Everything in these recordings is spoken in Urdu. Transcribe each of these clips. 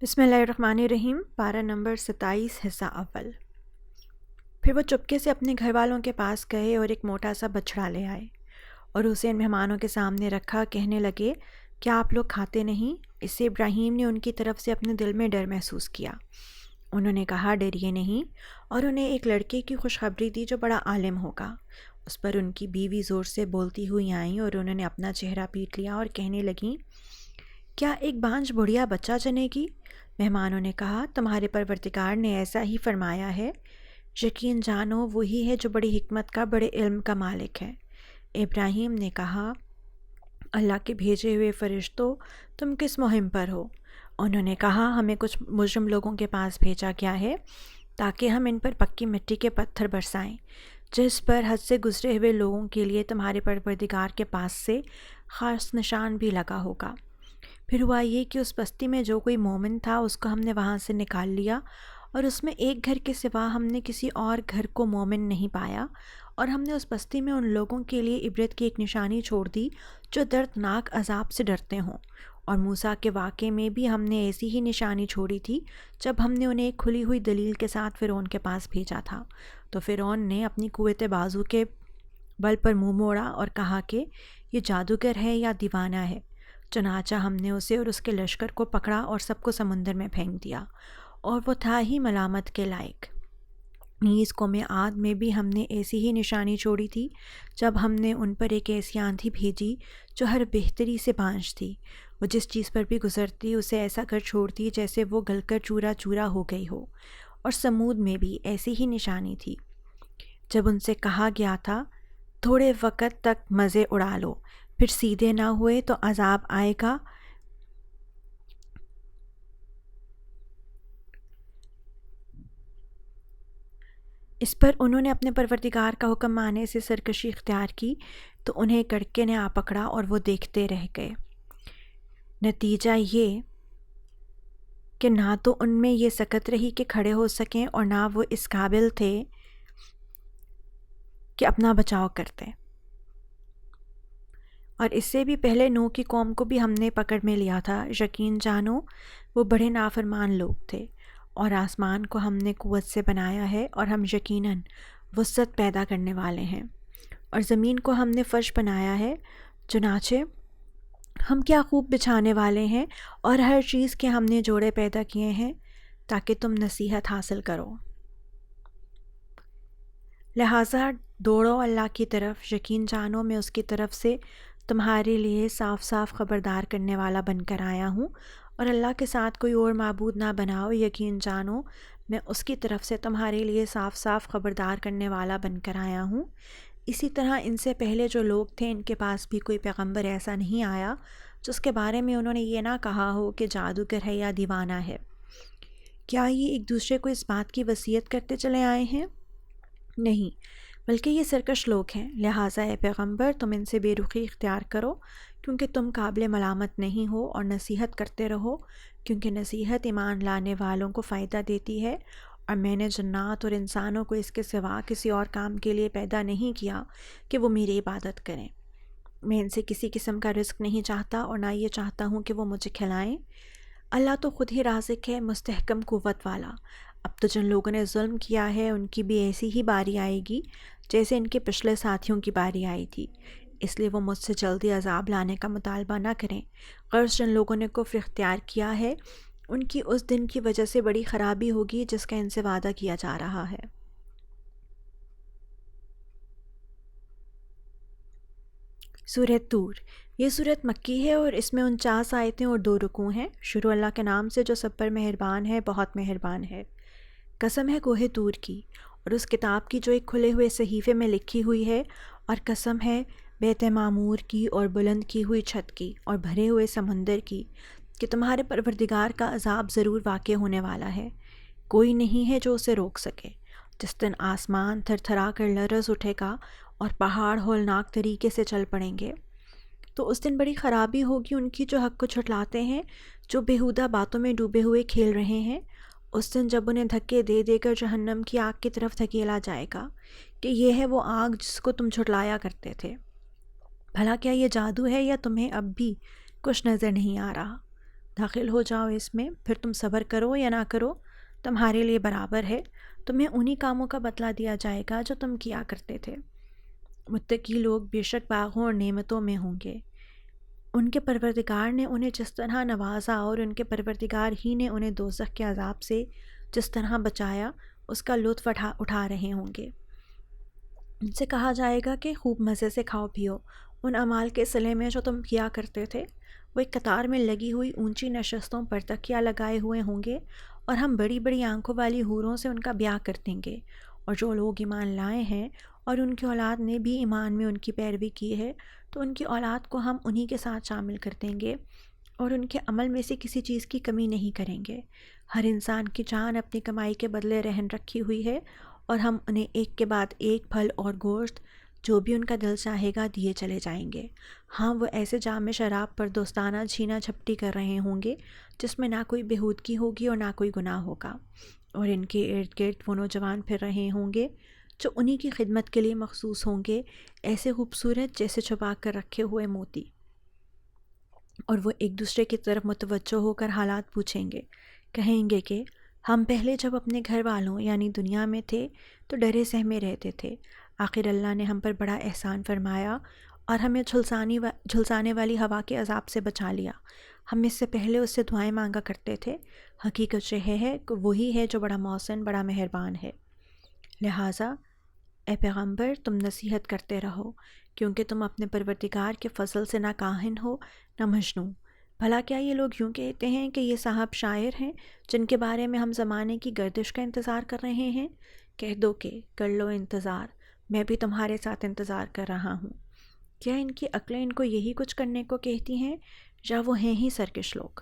بسم اللہ الرحمن الرحیم۔ پارہ نمبر 27، حصہ اول۔ پھر وہ چپکے سے اپنے گھر والوں کے پاس گئے اور ایک موٹا سا بچڑا لے آئے اور اسے ان مہمانوں کے سامنے رکھا۔ کہنے لگے، کیا آپ لوگ کھاتے نہیں؟ اس سے ابراہیم نے ان کی طرف سے اپنے دل میں ڈر محسوس کیا۔ انہوں نے کہا، ڈریے نہیں، اور انہیں ایک لڑکے کی خوشخبری دی جو بڑا عالم ہوگا۔ اس پر ان کی بیوی زور سے بولتی ہوئی آئیں اور انہوں نے اپنا چہرہ پیٹ لیا اور کہنے لگیں، کیا ایک بانجھ بڑھیا بچہ جنے گی؟ مہمانوں نے کہا، تمہارے پروردگار نے ایسا ہی فرمایا ہے۔ یقین جانو وہی ہے جو بڑی حکمت کا، بڑے علم کا مالک ہے۔ ابراہیم نے کہا، اللہ کے بھیجے ہوئے فرشتوں، تم کس مہم پر ہو؟ انہوں نے کہا، ہمیں کچھ مجرم لوگوں کے پاس بھیجا گیا ہے تاکہ ہم ان پر پکی مٹی کے پتھر برسائیں، جس پر حد سے گزرے ہوئے لوگوں کے لیے تمہارے پروردگار کے پاس سے خاص نشان بھی لگا ہوگا۔ پھر ہوا یہ کہ اس بستی میں جو کوئی مومن تھا اس کو ہم نے وہاں سے نکال لیا، اور اس میں ایک گھر کے سوا ہم نے کسی اور گھر کو مومن نہیں پایا، اور ہم نے اس بستی میں ان لوگوں کے لیے عبرت کی ایک نشانی چھوڑ دی جو دردناک عذاب سے ڈرتے ہوں۔ اور موسیٰ کے واقعے میں بھی ہم نے ایسی ہی نشانی چھوڑی تھی جب ہم نے انہیں ایک کھلی ہوئی دلیل کے ساتھ فرعون کے پاس بھیجا تھا، تو فرعون نے اپنی قوت بازو کے بل پر منہ موڑا اور کہا کہ یہ جادوگر ہے یا دیوانہ ہے۔ چنانچہ ہم نے اسے اور اس کے لشکر کو پکڑا اور سب کو سمندر میں پھینک دیا، اور وہ تھا ہی ملامت کے لائق۔ نیز قوم عاد میں بھی ہم نے ایسی ہی نشانی چھوڑی تھی جب ہم نے ان پر ایک ایسی آندھی بھیجی جو ہر بہتری سے بانجھ تھی۔ وہ جس چیز پر بھی گزرتی اسے ایسا کر چھوڑتی جیسے وہ گل کر چورا چورا ہو گئی ہو۔ اور سمود میں بھی ایسی ہی نشانی تھی۔ جب ان سے کہا گیا تھا، تھوڑے وقت تک مزے اڑا لو، پھر سیدھے نہ ہوئے تو عذاب آئے گا، اس پر انہوں نے اپنے پروردگار کا حکم ماننے سے سرکشی اختیار کی، تو انہیں کڑکے نے آ پکڑا اور وہ دیکھتے رہ گئے۔ نتیجہ یہ کہ نہ تو ان میں یہ سکت رہی کہ کھڑے ہو سکیں، اور نہ وہ اس قابل تھے کہ اپنا بچاؤ کرتے۔ اور اس سے بھی پہلے نوح کی قوم کو بھی ہم نے پکڑ میں لیا تھا۔ یقین جانو وہ بڑے نافرمان لوگ تھے، اور آسمان کو ہم نے قوت سے بنایا ہے، اور ہم یقیناً وسعت پیدا کرنے والے ہیں۔ اور زمین کو ہم نے فرش بنایا ہے، چنانچہ ہم کیا خوب بچھانے والے ہیں، اور ہر چیز کے ہم نے جوڑے پیدا کیے ہیں تاکہ تم نصیحت حاصل کرو۔ لہٰذا دوڑو اللہ کی طرف، یقین جانو میں اس کی طرف سے تمہارے لیے صاف صاف خبردار کرنے والا بن کر آیا ہوں، اور اللہ کے ساتھ کوئی اور معبود نہ بناؤ۔ یقین جانو میں اس کی طرف سے تمہارے لیے صاف صاف خبردار کرنے والا بن کر آیا ہوں۔ اسی طرح ان سے پہلے جو لوگ تھے ان کے پاس بھی کوئی پیغمبر ایسا نہیں آیا جس کے بارے میں انہوں نے یہ نہ کہا ہو کہ جادوگر ہے یا دیوانہ ہے۔ کیا یہ ایک دوسرے کو اس بات کی وصیت کرتے چلے آئے ہیں؟ نہیں، بلکہ یہ سرکش لوگ ہیں۔ لہٰذا اے پیغمبر تم ان سے بے رخی اختیار کرو، کیونکہ تم قابل ملامت نہیں ہو، اور نصیحت کرتے رہو، کیونکہ نصیحت ایمان لانے والوں کو فائدہ دیتی ہے۔ اور میں نے جنات اور انسانوں کو اس کے سوا کسی اور کام کے لیے پیدا نہیں کیا کہ وہ میری عبادت کریں۔ میں ان سے کسی قسم کا رزق نہیں چاہتا، اور نہ یہ چاہتا ہوں کہ وہ مجھے کھلائیں۔ اللہ تو خود ہی رازق ہے، مستحکم قوت والا۔ اب تو جن لوگوں نے ظلم کیا ہے ان کی بھی ایسی ہی باری آئے گی جیسے ان کے پچھلے ساتھیوں کی باری آئی تھی، اس لیے وہ مجھ سے جلدی عذاب لانے کا مطالبہ نہ کریں۔ غرض جن لوگوں نے کفر اختیار کیا ہے ان کی اس دن کی وجہ سے بڑی خرابی ہوگی جس کا ان سے وعدہ کیا جا رہا ہے۔ سورۃ طور، یہ سورت مکی ہے اور اس میں 49 آیتیں اور 2 رکوع ہیں۔ شروع اللہ کے نام سے جو سب پر مہربان ہے، بہت مہربان ہے۔ قسم ہے کوہ طور کی اور اس کتاب کی جو ایک کھلے ہوئے صحیفے میں لکھی ہوئی ہے، اور قسم ہے بیت معمور کی اور بلند کی ہوئی چھت کی اور بھرے ہوئے سمندر کی، کہ تمہارے پروردگار کا عذاب ضرور واقع ہونے والا ہے، کوئی نہیں ہے جو اسے روک سکے۔ جس دن آسمان تھر تھرا کر لرز اٹھے گا اور پہاڑ ہولناک طریقے سے چل پڑیں گے، تو اس دن بڑی خرابی ہوگی ان کی جو حق کو جھٹلاتے ہیں، جو بیہودہ باتوں میں ڈوبے ہوئے کھیل رہے ہیں۔ اس دن جب انہیں دھکے دے دے کر جہنم کی آگ کی طرف دھکیلا جائے گا کہ یہ ہے وہ آگ جس کو تم جھٹلایا کرتے تھے۔ بھلا کیا یہ جادو ہے یا تمہیں اب بھی کچھ نظر نہیں آ رہا؟ داخل ہو جاؤ اس میں، پھر تم صبر کرو یا نہ کرو تمہارے لیے برابر ہے، تمہیں انہی کاموں کا بدلہ دیا جائے گا جو تم کیا کرتے تھے۔ متقی لوگ بے شک باغوں اور نعمتوں میں ہوں گے۔ ان کے پروردگار نے انہیں جس طرح نوازا اور ان کے پروردگار ہی نے انہیں دوزخ کے عذاب سے جس طرح بچایا اس کا لطف اٹھا رہے ہوں گے۔ ان سے کہا جائے گا کہ خوب مزے سے کھاؤ پیو، ان اعمال کے صلے میں جو تم کیا کرتے تھے۔ وہ ایک قطار میں لگی ہوئی اونچی نشستوں پر تکیہ لگائے ہوئے ہوں گے، اور ہم بڑی بڑی آنکھوں والی حوروں سے ان کا بیاہ کر دیں گے۔ اور جو لوگ ایمان لائے ہیں اور ان کی اولاد نے بھی ایمان میں ان کی پیروی کی ہے، تو ان کی اولاد کو ہم انہی کے ساتھ شامل کر دیں گے اور ان کے عمل میں سے کسی چیز کی کمی نہیں کریں گے۔ ہر انسان کی جان اپنی کمائی کے بدلے رہن رکھی ہوئی ہے، اور ہم انہیں ایک کے بعد ایک پھل اور گوشت جو بھی ان کا دل چاہے گا دیے چلے جائیں گے۔ ہاں، وہ ایسے جام شراب پر دوستانہ چھینا جھپٹی کر رہے ہوں گے جس میں نہ کوئی بےہودگی ہوگی اور نہ کوئی گناہ ہوگا، اور ان کے ارد گرد وہ نوجوان پھر رہے ہوں گے جو انہی کی خدمت کے لیے مخصوص ہوں گے، ایسے خوبصورت جیسے چھپا کر رکھے ہوئے موتی۔ اور وہ ایک دوسرے کی طرف متوجہ ہو کر حالات پوچھیں گے، کہیں گے کہ ہم پہلے جب اپنے گھر والوں یعنی دنیا میں تھے تو ڈرے سہمے رہتے تھے، آخر اللہ نے ہم پر بڑا احسان فرمایا اور ہمیں جھلسانے والی ہوا کے عذاب سے بچا لیا۔ ہم اس سے پہلے اس سے دعائیں مانگا کرتے تھے، حقیقت یہ ہے کہ وہی ہے جو بڑا محسن بڑا مہربان ہے۔ لہٰذا اے پیغمبر، تم نصیحت کرتے رہو، کیونکہ تم اپنے پروردگار کے فضل سے نہ کاہن ہو نہ مجنون۔ بھلا کیا یہ لوگ یوں کہتے ہیں کہ یہ صاحب شاعر ہیں جن کے بارے میں ہم زمانے کی گردش کا انتظار کر رہے ہیں؟ کہہ دو کہ کر لو انتظار، میں بھی تمہارے ساتھ انتظار کر رہا ہوں۔ کیا ان کی عقلیں ان کو یہی کچھ کرنے کو کہتی ہیں، یا وہ ہیں ہی سرکش لوگ؟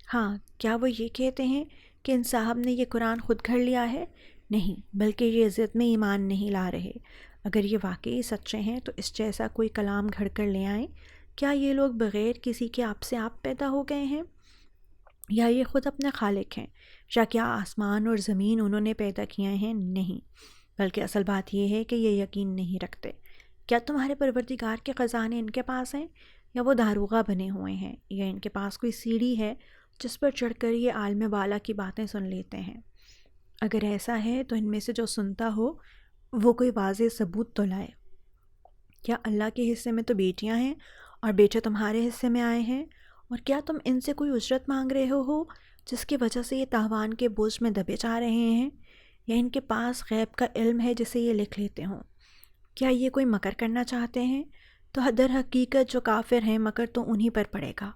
ہاں، کیا وہ یہ کہتے ہیں کہ ان صاحب نے یہ قرآن خود گھڑ لیا ہے؟ نہیں، بلکہ یہ ضد میں ایمان نہیں لا رہے۔ اگر یہ واقعی سچے ہیں تو اس جیسا کوئی کلام گھڑ کر لے آئیں۔ کیا یہ لوگ بغیر کسی کے آپ سے آپ پیدا ہو گئے ہیں، یا یہ خود اپنے خالق ہیں، یا کیا آسمان اور زمین انہوں نے پیدا کیے ہیں؟ نہیں، بلکہ اصل بات یہ ہے کہ یہ یقین نہیں رکھتے۔ کیا تمہارے پروردگار کے خزانے ان کے پاس ہیں، یا وہ داروغہ بنے ہوئے ہیں، یا ان کے پاس کوئی سیڑھی ہے جس پر چڑھ کر یہ عالم بالا کی باتیں سن لیتے ہیں؟ اگر ایسا ہے تو ان میں سے جو سنتا ہو وہ کوئی واضح ثبوت تو لائے۔ کیا اللہ کے حصے میں تو بیٹیاں ہیں اور بیٹے تمہارے حصے میں آئے ہیں، اور کیا تم ان سے کوئی اجرت مانگ رہے ہو جس کی وجہ سے یہ تاوان کے بوجھ میں دبے جا رہے ہیں، یا ان کے پاس غیب کا علم ہے جسے یہ لکھ لیتے ہوں؟ کیا یہ کوئی مکر کرنا چاہتے ہیں؟ تو در حقیقت جو کافر ہیں مکر تو انہی پر پڑے گا۔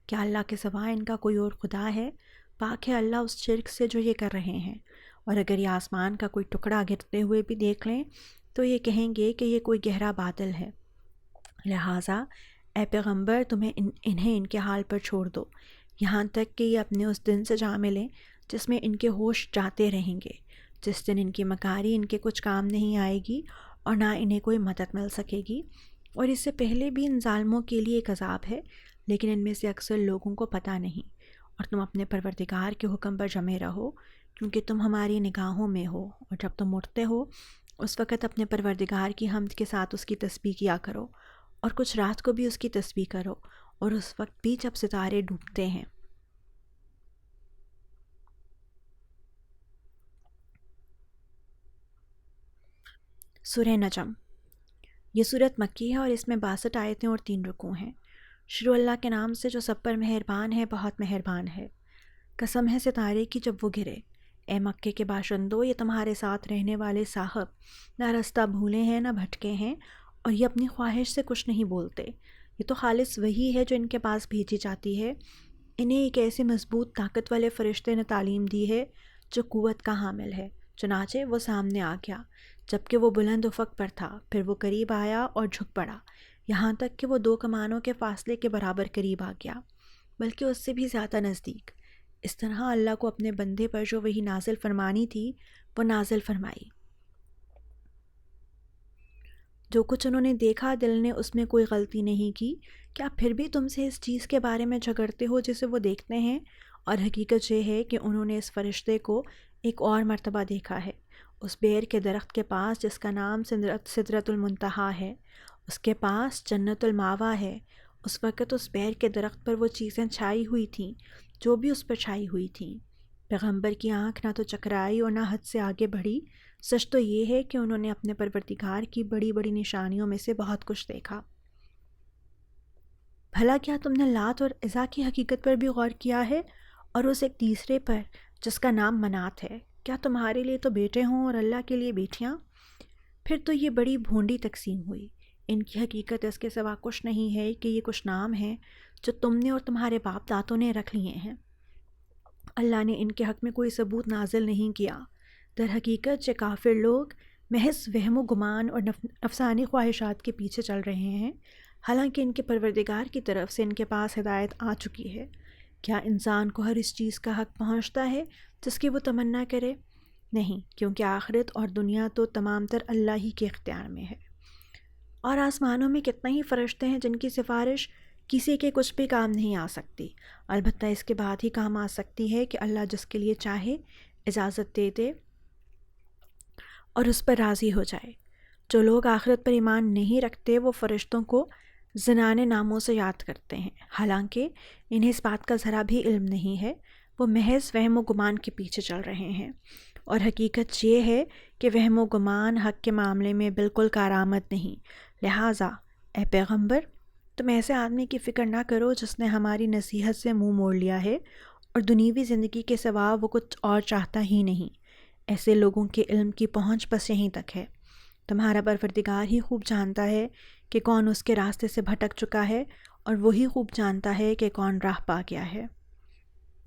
کیا اللہ کے سوا ان کا کوئی اور خدا ہے؟ پاک ہے اللہ اس شرک سے جو یہ کر رہے ہیں۔ اور اگر یہ آسمان کا کوئی ٹکڑا گرتے ہوئے بھی دیکھ لیں تو یہ کہیں گے کہ یہ کوئی گہرا بادل ہے۔ لہٰذا اے پیغمبر، تمہیں انہیں ان کے حال پر چھوڑ دو، یہاں تک کہ یہ اپنے اس دن سے جا ملیں جس میں ان کے ہوش جاتے رہیں گے، جس دن ان کی مکاری ان کے کچھ کام نہیں آئے گی اور نہ انہیں کوئی مدد مل سکے گی۔ اور اس سے پہلے بھی ان ظالموں کے لیے ایک عذاب ہے، لیکن ان میں سے اکثر لوگوں کو پتہ نہیں۔ اور تم اپنے پروردگار کے حکم پر جمے رہو، کیونکہ تم ہماری نگاہوں میں ہو، اور جب تم اٹھتے ہو اس وقت اپنے پروردگار کی حمد کے ساتھ اس کی تسبیح کیا کرو، اور کچھ رات کو بھی اس کی تسبیح کرو، اور اس وقت بھی جب ستارے ڈوبتے ہیں۔ سورہ نجم، یہ صورت مکی ہے اور اس میں 62 آیتیں اور 3 رکوع ہیں۔ شروع اللہ کے نام سے جو سب پر مہربان ہے، بہت مہربان ہے۔ قسم ہے ستارے کی جب وہ گرے۔ اے مکے کے باشندوں، یہ تمہارے ساتھ رہنے والے صاحب نہ رستہ بھولے ہیں نہ بھٹکے ہیں، اور یہ اپنی خواہش سے کچھ نہیں بولتے۔ یہ تو خالص وہی ہے جو ان کے پاس بھیجی جاتی ہے۔ انہیں ایک ایسی مضبوط طاقت والے فرشتے نے تعلیم دی ہے جو قوت کا حامل ہے۔ چنانچہ وہ سامنے آ گیا جبکہ وہ بلند افق پر تھا، پھر وہ قریب آیا اور جھک پڑا، یہاں تک کہ وہ 2 کمانوں کے فاصلے کے برابر قریب آ گیا، بلکہ اس سے بھی زیادہ نزدیک۔ اس طرح اللہ کو اپنے بندے پر جو وہی نازل فرمانی تھی وہ نازل فرمائی۔ جو کچھ انہوں نے دیکھا دل نے اس میں کوئی غلطی نہیں کی۔ کیا پھر بھی تم سے اس چیز کے بارے میں جھگڑتے ہو جسے وہ دیکھتے ہیں؟ اور حقیقت یہ ہے کہ انہوں نے اس فرشتے کو ایک اور مرتبہ دیکھا ہے، اس بیر کے درخت کے پاس جس کا نام سدرۃ المنتہا ہے، اس کے پاس جنت الماوا ہے، اس وقت اس بیر کے درخت پر وہ چیزیں چھائی ہوئی تھیں جو بھی اس پر چھائی ہوئی تھیں۔ پیغمبر کی آنکھ نہ تو چکرائی اور نہ حد سے آگے بڑھی۔ سچ تو یہ ہے کہ انہوں نے اپنے پروردگار کی بڑی بڑی نشانیوں میں سے بہت کچھ دیکھا۔ بھلا کیا تم نے لات اور عزا کی حقیقت پر بھی غور کیا ہے، اور اس ایک تیسرے پر جس کا نام منات ہے؟ کیا تمہارے لیے تو بیٹے ہوں اور اللہ کے لیے بیٹیاں؟ پھر تو یہ بڑی بھونڈی تقسیم ہوئی۔ ان کی حقیقت اس کے سوا کچھ نہیں ہے کہ یہ کچھ نام ہیں جو تم نے اور تمہارے باپ دادوں نے رکھ لیے ہیں۔ اللہ نے ان کے حق میں کوئی ثبوت نازل نہیں کیا۔ در حقیقت یہ کافر لوگ محض وہم و گمان اور نفسانی خواہشات کے پیچھے چل رہے ہیں، حالانکہ ان کے پروردگار کی طرف سے ان کے پاس ہدایت آ چکی ہے۔ کیا انسان کو ہر اس چیز کا حق پہنچتا ہے جس کی وہ تمنا کرے؟ نہیں، کیونکہ آخرت اور دنیا تو تمام تر اللہ ہی کے اختیار میں ہے۔ اور آسمانوں میں کتنے ہی فرشتے ہیں جن کی سفارش کسی کے کچھ بھی کام نہیں آ سکتی، البتہ اس کے بعد ہی کام آ سکتی ہے کہ اللہ جس کے لیے چاہے اجازت دے دے اور اس پر راضی ہو جائے۔ جو لوگ آخرت پر ایمان نہیں رکھتے وہ فرشتوں کو زنانے ناموں سے یاد کرتے ہیں، حالانکہ انہیں اس بات کا ذرا بھی علم نہیں ہے، وہ محض وہم و گمان کے پیچھے چل رہے ہیں۔ اور حقیقت یہ ہے کہ وہم و گمان حق کے معاملے میں بالکل کارآمد نہیں۔ لہٰذا اے پیغمبر، تم ایسے آدمی کی فکر نہ کرو جس نے ہماری نصیحت سے منہ موڑ لیا ہے اور دنیوی زندگی کے سوا وہ کچھ اور چاہتا ہی نہیں۔ ایسے لوگوں کے علم کی پہنچ بس یہیں تک ہے۔ تمہارا پروردگار ہی خوب جانتا ہے کہ کون اس کے راستے سے بھٹک چکا ہے، اور وہی خوب جانتا ہے کہ کون راہ پا گیا ہے۔